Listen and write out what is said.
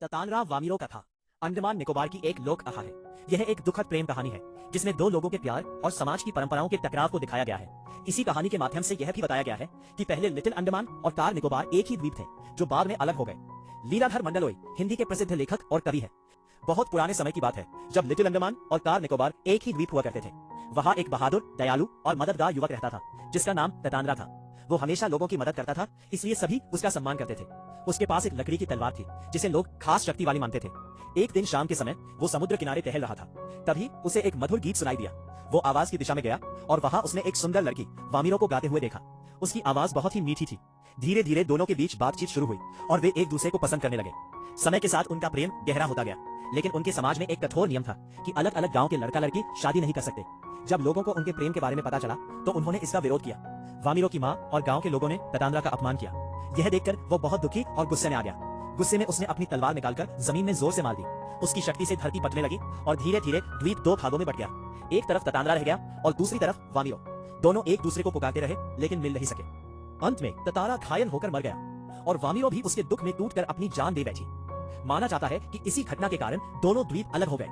ततानरा वामिरो कथा अंडमान निकोबार की एक लोक कथा है। यह एक दुखद प्रेम कहानी है जिसमें दो लोगों के प्यार और समाज की परंपराओं के टकराव को दिखाया गया है। इसी कहानी के माध्यम से यह भी बताया गया है कि पहले लिटिल अंडमान और कार निकोबार एक ही द्वीप थे जो बाद में अलग हो गए। लीलाधर मंडलोई हिंदी के प्रसिद्ध लेखक और कवि है। बहुत पुराने समय की बात है जब लिटिल अंडमान और कार निकोबार एक ही द्वीप हुआ करते थे। वहाँ एक बहादुर, दयालु और मददगार युवक रहता था जिसका नाम ततानरा था। वो हमेशा लोगों की मदद करता था, इसलिए सभी उसका सम्मान करते थे। उसके पास एक लकड़ी की तलवार थी जिसे लोग खास शक्ति वाली मानते थे। एक दिन शाम के समय वो समुद्र किनारे टहल रहा था, तभी उसे एक मधुर गीत सुनाई दिया। वो आवाज की दिशा में गया और वहाँ उसने एक सुंदर लड़की वामिरो को गाते हुए देखा। उसकी आवाज बहुत ही मीठी थी। धीरे धीरे दोनों के बीच बातचीत शुरू हुई और वे एक दूसरे को पसंद करने लगे। समय के साथ उनका प्रेम गहरा होता गया, लेकिन उनके समाज में एक कठोर नियम था कि अलग अलग गांव के लड़का लड़की शादी नहीं कर सकते। जब लोगों को उनके प्रेम के बारे में पता चला तो उन्होंने इसका विरोध किया। वामिरो की माँ और गांव के लोगों ने ततानरा का अपमान किया। यह देखकर वो बहुत दुखी और गुस्से में आ गया। गुस्से में उसने अपनी तलवार निकालकर जमीन में जोर से मार दी। उसकी शक्ति से धरती पटने लगी और धीरे धीरे द्वीप दो भागों में बट गया। एक तरफ ततानरा रह गया और दूसरी तरफ वामिरो। दोनों एक दूसरे को पुकारते रहे लेकिन मिल नहीं सके। अंत में ततारा घायल होकर मर गया और वामिरो भी उसके दुख में टूटकर अपनी जान दे बैठी। माना जाता है कि इसी घटना के कारण दोनों द्वीप अलग हो गए।